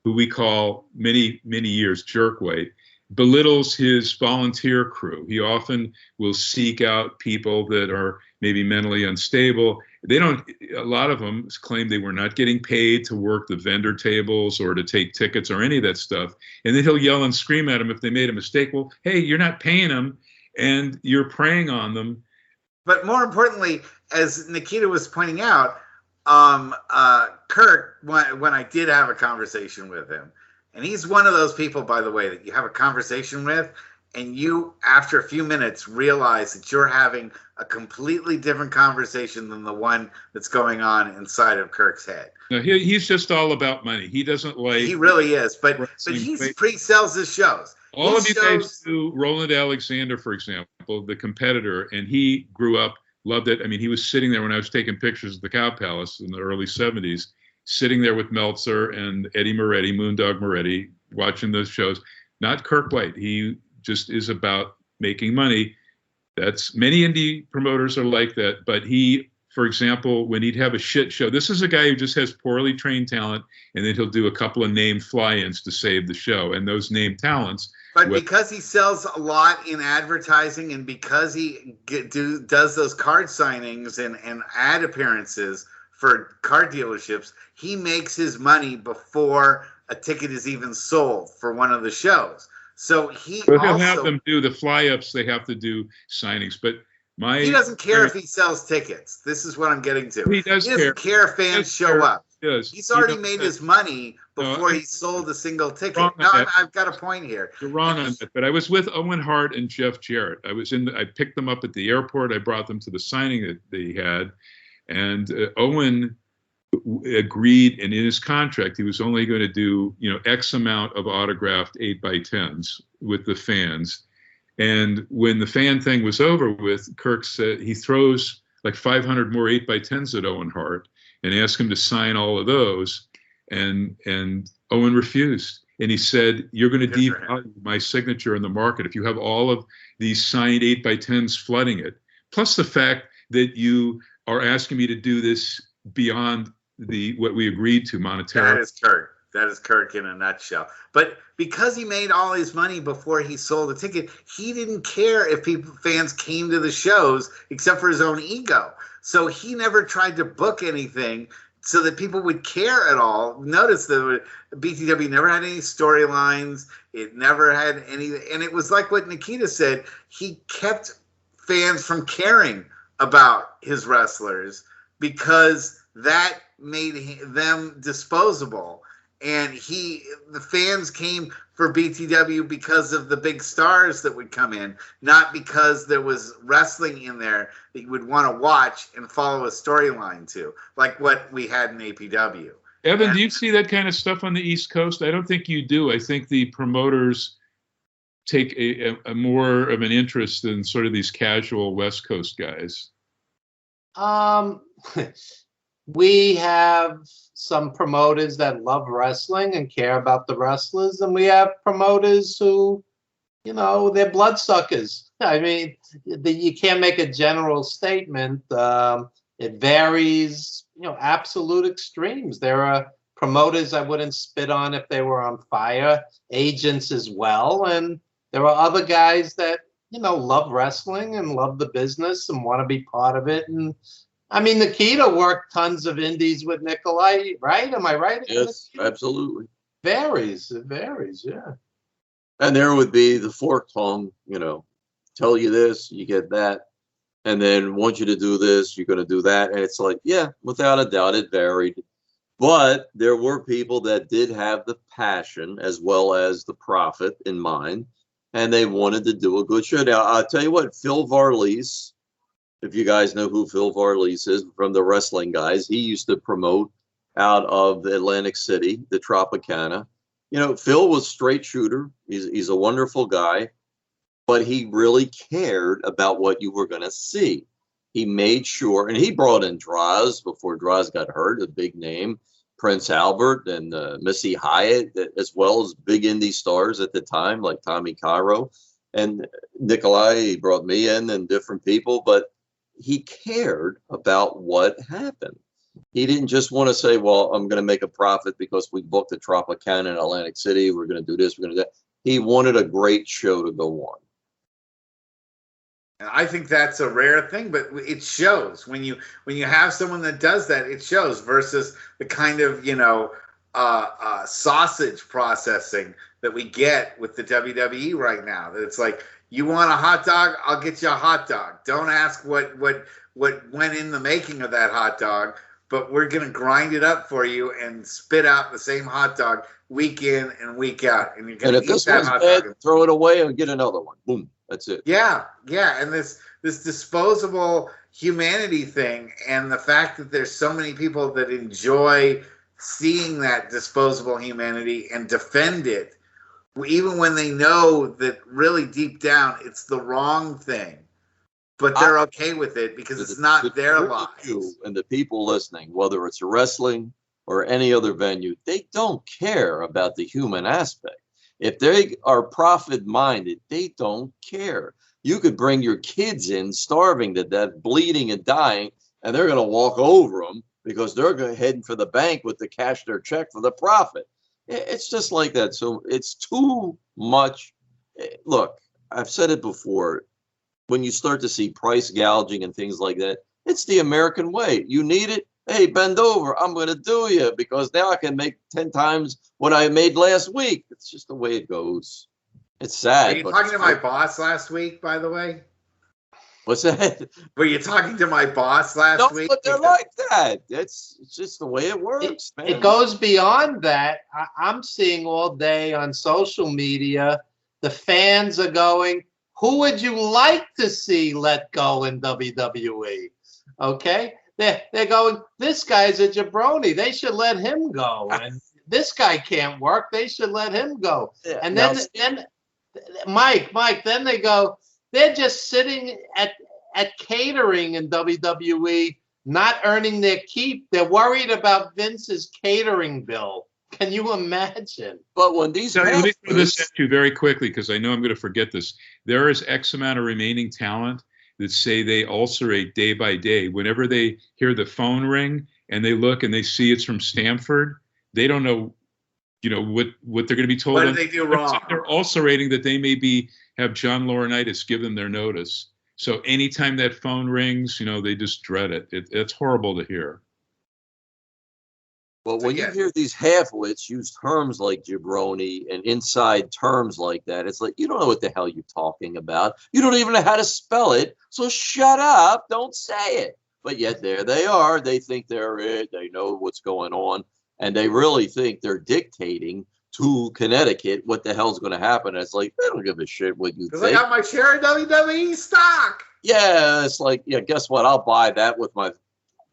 Speaker 3: who we call many years Jerk White, belittles his volunteer crew. He often will seek out people that are maybe mentally unstable. A lot of them claim they were not getting paid to work the vendor tables or to take tickets or any of that stuff. And then he'll yell and scream at them if they made a mistake. Well, hey, you're not paying them and you're preying on them.
Speaker 1: But more importantly, as Nikita was pointing out, Kirk, when I did have a conversation with him, and he's one of those people, by the way, that you have a conversation with, and you, after a few minutes, realize that you're having a completely different conversation than the one that's going on inside of Kirk's head.
Speaker 3: No, he's just all about money. He doesn't like...
Speaker 1: He really is, but he pre-sells his shows.
Speaker 3: All of you guys do. Roland Alexander, for example, the competitor, and he grew up, loved it. I mean, he was sitting there when I was taking pictures of the Cow Palace in the early 70s, sitting there with Meltzer and Eddie Moretti, Moondog Moretti, watching those shows. Not Kirk White. He just is about making money. That's many indie promoters are like that. But he, for example, when he'd have a shit show, this is a guy who just has poorly trained talent, and then he'll do a couple of named fly-ins to save the show. And those named talents.
Speaker 1: But because he sells a lot in advertising and because he does those card signings and ad appearances for car dealerships, he makes his money before a ticket is even sold for one of the shows. So he'll
Speaker 3: have them do the fly-ups. They have to do signings. But
Speaker 1: he doesn't care if he sells tickets. This is what I'm getting to.
Speaker 3: He doesn't
Speaker 1: care if fans show up. He's already made his money before he sold a single ticket. No, I've got a point here.
Speaker 3: You're wrong on that. But I was with Owen Hart and Jeff Jarrett. I picked them up at the airport. I brought them to the signing that they had. And Owen agreed, and in his contract, he was only going to do, X amount of autographed 8x10s with the fans. And when the fan thing was over with, Kirk said he throws like 500 more 8x10s at Owen Hart and asked him to sign all of those. And Owen refused. And he said, you're going to devalue my signature in the market if you have all of these signed 8x10s flooding it. Plus the fact that you are asking me to do this beyond what we agreed to monetarily.
Speaker 1: That is Kirk. That is Kirk in a nutshell. But because he made all his money before he sold a ticket, he didn't care if fans came to the shows except for his own ego. So he never tried to book anything so that people would care at all. Notice that BTW never had any storylines. It never had any, and it was like what Nikita said. He kept fans from caring about his wrestlers because that made them disposable. And the fans came for BTW because of the big stars that would come in, not because there was wrestling in there that you would want to watch and follow a storyline to, like what we had in APW.
Speaker 3: Evan, do you see that kind of stuff on the East Coast? I don't think you do. I think the promoters take a more of an interest in sort of these casual West Coast guys.
Speaker 4: We have some promoters that love wrestling and care about the wrestlers, and we have promoters who, they're bloodsuckers. I mean, you can't make a general statement. It varies, absolute extremes. There are promoters I wouldn't spit on if they were on fire, agents as well, and there are other guys that, love wrestling and love the business and want to be part of it. And I mean, Nikita worked tons of indies with Nikolai, right? Am I right?
Speaker 2: Yes, absolutely.
Speaker 4: It varies, yeah.
Speaker 2: And there would be the fork tongue, tell you this, you get that. and then want you to do this, you're going to do that. And it's like, yeah, without a doubt, it varied. But there were people that did have the passion as well as the profit in mind, and they wanted to do a good show. Now, I'll tell you what, Phil Varlese, if you guys know who Phil Varlese is from the wrestling guys, he used to promote out of Atlantic City, the Tropicana. You know, Phil was a straight shooter. He's a wonderful guy, but he really cared about what you were going to see. He made sure, and he brought in Droz before Droz got hurt, a big name, Prince Albert and Missy Hyatt, as well as big indie stars at the time, like Tommy Cairo. And Nikolai, he brought me in and different people, but he cared about what happened. He didn't just want to say, well, I'm going to make a profit because we booked the Tropicana in Atlantic City. We're going to do this, we're going to do that. He wanted a great show to go on.
Speaker 1: I think that's a rare thing, but it shows when you have someone that does that. It shows versus the kind of sausage processing that we get with the WWE right now. That it's like, you want a hot dog, I'll get you a hot dog. Don't ask what went in the making of that hot dog, but we're gonna grind it up for you and spit out the same hot dog week in and week out, and you're gonna
Speaker 2: eat that hot dog. Throw it away and get another one. Boom. That's it.
Speaker 1: Yeah, and this disposable humanity thing, and the fact that there's so many people that enjoy seeing that disposable humanity and defend it, even when they know that really deep down it's the wrong thing, but they're okay with it because it's not their lives.
Speaker 2: And the people listening, whether it's wrestling or any other venue, they don't care about the human aspect. If they are profit-minded, they don't care. You could bring your kids in starving to death, bleeding and dying, and they're going to walk over them because they're heading for the bank with the cash their check for the profit. It's just like that. So it's too much. Look, I've said it before. When you start to see price gouging and things like that, it's the American way. You need it. Hey, bend over. I'm going to do you because now I can make 10 times what I made last week. It's just the way it goes. It's sad.
Speaker 1: Were you talking to my boss last week, by the way?
Speaker 2: What's that?
Speaker 1: Were you talking to my boss last week?
Speaker 2: No, but they're like that. It's just the way it works, man.
Speaker 4: It goes beyond that. I'm seeing all day on social media, the fans are going, who would you like to see let go in WWE? Okay? They're going, this guy's a jabroni. They should let him go. And this guy can't work. They should let him go. Yeah, and then Mike, then they go, they're just sitting at catering in WWE, not earning their keep. They're worried about Vince's catering bill. Can you imagine?
Speaker 2: But when these
Speaker 3: let me throw this at you very quickly because I know I'm going to forget this. There is X amount of remaining talent that say they ulcerate day by day. Whenever they hear the phone ring and they look and they see it's from Stamford, they don't know, what they're going to be told.
Speaker 1: What did they do wrong?
Speaker 3: They're ulcerating that they may have John Laurinaitis give them their notice. So anytime that phone rings, they just dread it. It's horrible to hear.
Speaker 2: Well, when you hear these half-wits use terms like jabroni and inside terms like that, it's like, you don't know what the hell you're talking about. You don't even know how to spell it. So shut up. Don't say it. But yet there they are. They think they're it. They know what's going on. And they really think they're dictating to Connecticut what the hell's going to happen. And it's like, they don't give a shit what you think.
Speaker 1: Because I got my share of WWE stock.
Speaker 2: Yeah, it's like, yeah, guess what? I'll buy that with my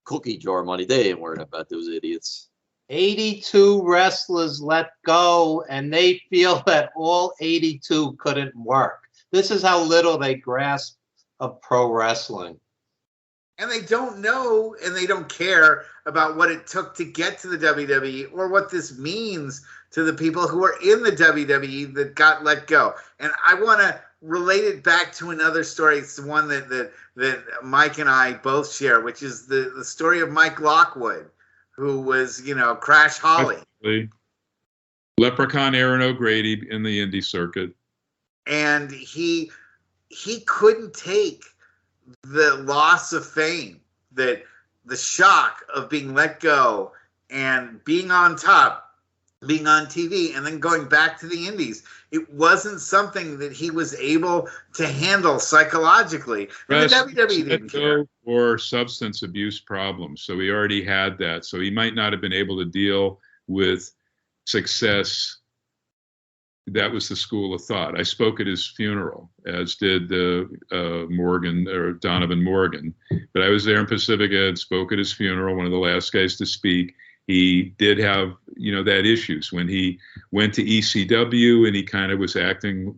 Speaker 2: cookie jar money. They ain't worried about those idiots.
Speaker 4: 82 wrestlers let go, and they feel that all 82 couldn't work. This is how little they grasp of pro wrestling.
Speaker 1: And they don't know and they don't care about what it took to get to the WWE or what this means to the people who are in the WWE that got let go. And I want to relate it back to another story. It's the one that Mike and I both share, which is the story of Mike Lockwood, who was, Crash Holly.
Speaker 3: Leprechaun Aaron O'Grady in the indie circuit.
Speaker 1: And he couldn't take the loss of fame, that the shock of being let go and being on top being on TV and then going back to the indies. It wasn't something that he was able to handle psychologically. And the WWE didn't care.
Speaker 3: Or substance abuse problems. So he already had that. So he might not have been able to deal with success. That was the school of thought. I spoke at his funeral, as did Morgan, or Donovan Morgan. But I was there in Pacifica and spoke at his funeral, one of the last guys to speak. He did have, that issues when he went to ECW and he kind of was acting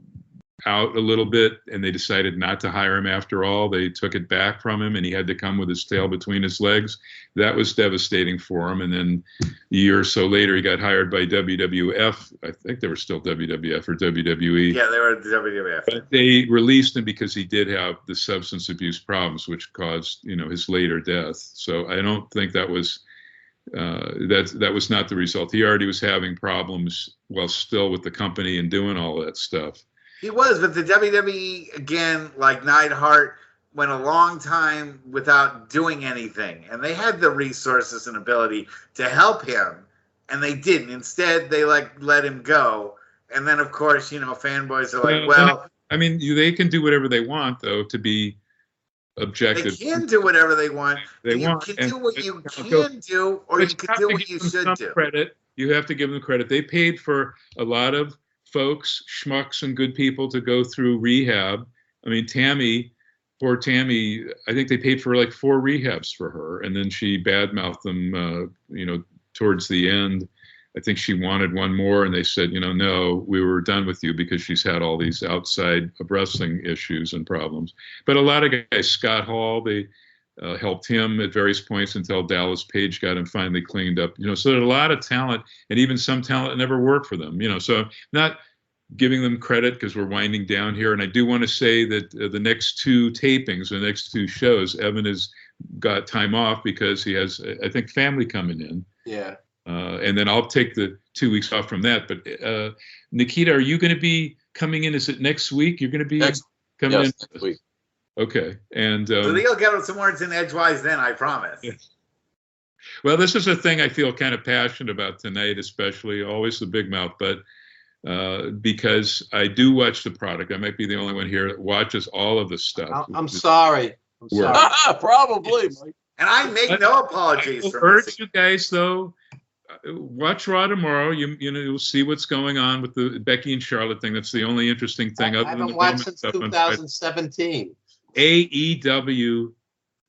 Speaker 3: out a little bit, and they decided not to hire him after all. They took it back from him and he had to come with his tail between his legs. That was devastating for him. And then a year or so later, he got hired by WWF. I think they were still WWF or WWE.
Speaker 1: Yeah, they were WWF.
Speaker 3: But they released him because he did have the substance abuse problems, which caused, his later death. So I don't think that was that was not the result. He already was having problems while still with the company and doing all that stuff.
Speaker 1: He was, but the WWE, again, like Neidhart, went a long time without doing anything. And they had the resources and ability to help him, and they didn't. Instead, they, let him go. And then, of course, fanboys are like, well...
Speaker 3: I mean, they can do whatever they want, though, to be objective.
Speaker 1: They can do whatever they want.
Speaker 3: You
Speaker 1: can do what you can do, or you can do what you should do.
Speaker 3: You have to give them credit. They paid for a lot of folks, schmucks and good people to go through rehab. I mean, poor Tammy, I think they paid for 4 rehabs for her. And then she badmouthed them, towards the end. I think she wanted one more. And they said, no, we were done with you because she's had all these outside wrestling issues and problems. But a lot of guys, Scott Hall, they helped him at various points until Dallas Page got him finally cleaned up. So there's a lot of talent, and even some talent never worked for them. So not giving them credit because we're winding down here. And I do want to say that the next 2 tapings, the next 2 shows, Evan has got time off because he has, I think, family coming in.
Speaker 4: Yeah.
Speaker 3: And then I'll take the 2 weeks off from that. But Nikita, are you going to be coming in? Is it next week? You're going to be coming in
Speaker 2: next week.
Speaker 3: Okay, and
Speaker 1: so you'll get some words in edgewise then, I promise.
Speaker 3: Yeah. Well, this is a thing I feel kind of passionate about tonight, especially always the big mouth, but because I do watch the product. I might be the only one here that watches all of the stuff.
Speaker 4: I'm sorry.
Speaker 2: Probably. Mike.
Speaker 1: And I make no apologies.
Speaker 3: I urge you guys, though, watch Raw tomorrow. You'll see what's going on with the Becky and Charlotte thing. That's the only interesting thing.
Speaker 4: I haven't watched since 2017.
Speaker 3: AEW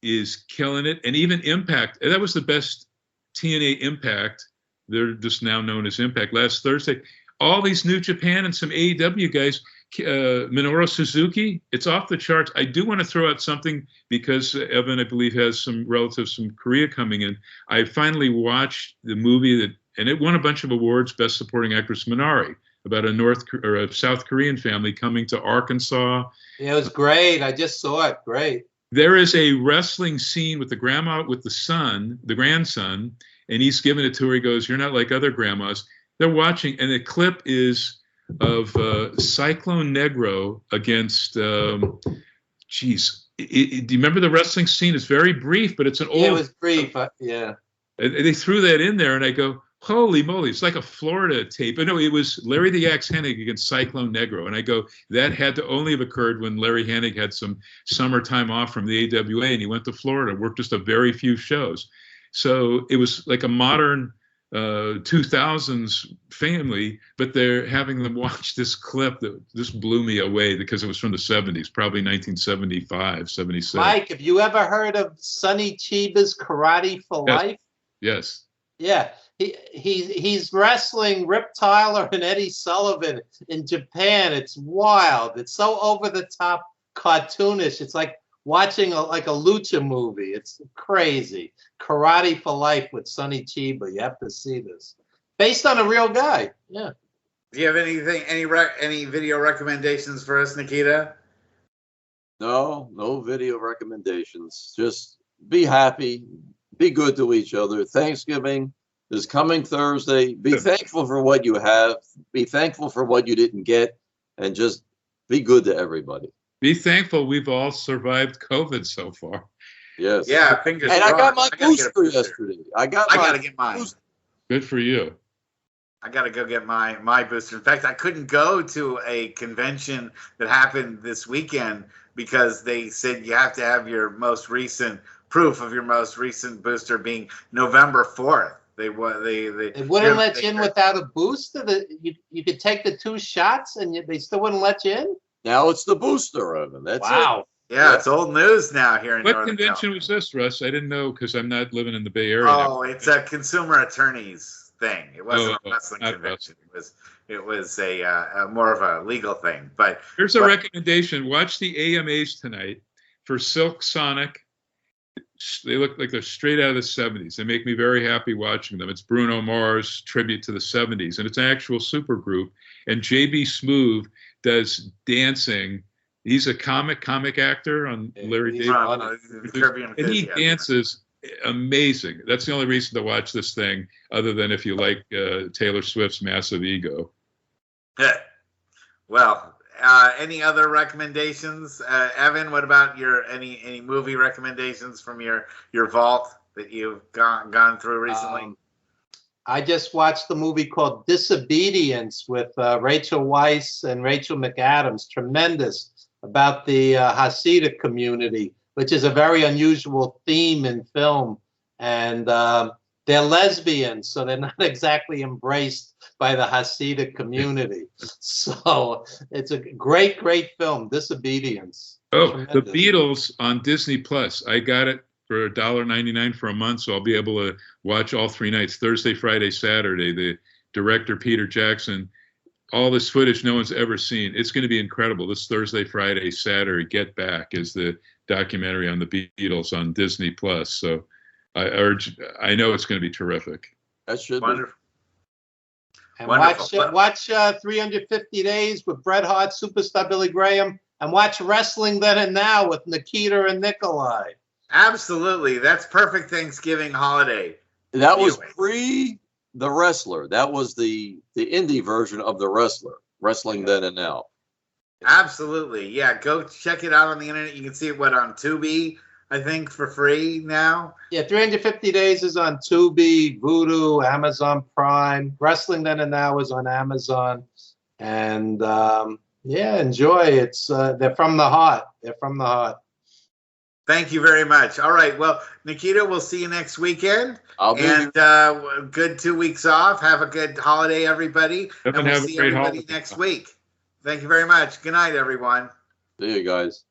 Speaker 3: is killing it, and even Impact. That was the best TNA Impact. They're just now known as Impact. Last Thursday, all these New Japan and some AEW guys. Minoru Suzuki, it's off the charts. I do want to throw out something because Evan, I believe, has some relatives from Korea coming in. I finally watched the movie and it won a bunch of awards, Best Supporting Actress Minari, about a South Korean family coming to Arkansas.
Speaker 4: Yeah, it was great. I just saw it. Great.
Speaker 3: There is a wrestling scene with the grandma, with the grandson, and he's giving it to her. He goes, "You're not like other grandmas." They're watching, and the clip is of Cyclone Negro against, do you remember the wrestling scene? It's very brief, but it's an old.
Speaker 4: Yeah, it was brief. Yeah.
Speaker 3: They threw that in there, and I go, holy moly, it's like a Florida tape. But no, it was Larry the Axe Hennig against Cyclone Negro. And I go, that had to only have occurred when Larry Hennig had some summertime off from the AWA, and he went to Florida, worked just a very few shows. So it was like a modern 2000s family, but they're having them watch this clip that just blew me away because it was from the 70s, probably 1975, 76.
Speaker 4: Mike, have you ever heard of Sonny Chiba's Karate for Life?
Speaker 3: Yes.
Speaker 4: Yeah, he's wrestling Rip Tyler and Eddie Sullivan in Japan. It's wild. It's so over the top, cartoonish. It's like watching a lucha movie. It's crazy. Karate for Life with Sonny Chiba. You have to see this. Based on a real guy. Yeah.
Speaker 1: Do you have any video recommendations for us, Nikita?
Speaker 2: No video recommendations. Just be happy. Be good to each other. Thanksgiving is coming Thursday. Be thankful for what you have. Be thankful for what you didn't get. And just be good to everybody.
Speaker 3: Be thankful we've all survived COVID so far.
Speaker 2: Yes.
Speaker 1: Yeah, fingers crossed.
Speaker 2: And I got my booster yesterday. I gotta
Speaker 1: get mine.
Speaker 3: Good for you.
Speaker 1: I got to go get my booster. In fact, I couldn't go to a convention that happened this weekend because they said you have to have your most recent proof of your most recent booster being November 4th. They wouldn't
Speaker 4: let you in without a booster. You could take the 2 shots and they still wouldn't let you in.
Speaker 2: Now it's the booster, Evan. That's
Speaker 4: wow.
Speaker 2: it.
Speaker 1: Yeah, it's old news now here in
Speaker 3: What
Speaker 1: Northern
Speaker 3: convention was this, Russ? I didn't know because I'm not living in the Bay Area.
Speaker 1: Oh, it's a consumer attorneys thing. It wasn't a wrestling convention. It was a more of a legal thing. But
Speaker 3: here's a recommendation: watch the AMAs tonight for Silk Sonic. They look like they're straight out of the 70s. They make me very happy watching them. It's Bruno Mars tribute to the 70s, and it's an actual super group. And JB Smoove does dancing. He's a comic actor on Larry David. And he dances amazing. That's the only reason to watch this thing, other than if you like Taylor Swift's Massive Ego.
Speaker 1: Well, any other recommendations? Evan, what about your any movie recommendations from your vault that you've gone through recently?
Speaker 4: I just watched the movie called Disobedience with Rachel Weisz and Rachel McAdams. Tremendous, about the Hasidic community, which is a very unusual theme in film. And they're lesbians, so they're not exactly embraced by the Hasidic community. So it's a great film, Disobedience.
Speaker 3: Oh,
Speaker 4: Tremendous.
Speaker 3: The Beatles on Disney Plus. I got it for $1.99 for a month, so I'll be able to watch all 3 nights, Thursday, Friday, Saturday. The director, Peter Jackson, all this footage no one's ever seen. It's going to be incredible. This Thursday, Friday, Saturday, Get Back is the documentary on the Beatles on Disney Plus. So I know it's going to be terrific.
Speaker 2: That should
Speaker 1: Wonderful.
Speaker 4: And
Speaker 1: Wonderful.
Speaker 4: watch 350 Days with Bret Hart, Superstar Billy Graham, and watch Wrestling Then and Now with Nikita and Nikolai.
Speaker 1: Absolutely. That's perfect Thanksgiving holiday.
Speaker 2: That was pre The Wrestler. That was the indie version of The Wrestler. Wrestling Then and Now.
Speaker 1: Absolutely. Yeah, go check it out on the internet. You can see it on Tubi, I think, for free now.
Speaker 4: Yeah, 350 Days is on Tubi, Vudu, Amazon Prime. Wrestling Then and Now is on Amazon. And yeah, enjoy. It's they're from the heart. They're from the heart.
Speaker 1: Thank you very much. All right. Well, Nikita, we'll see you next weekend. Good 2 weeks off. Have a good holiday, everybody. And we'll see everybody next week. Thank you very much. Good night, everyone.
Speaker 2: See you guys.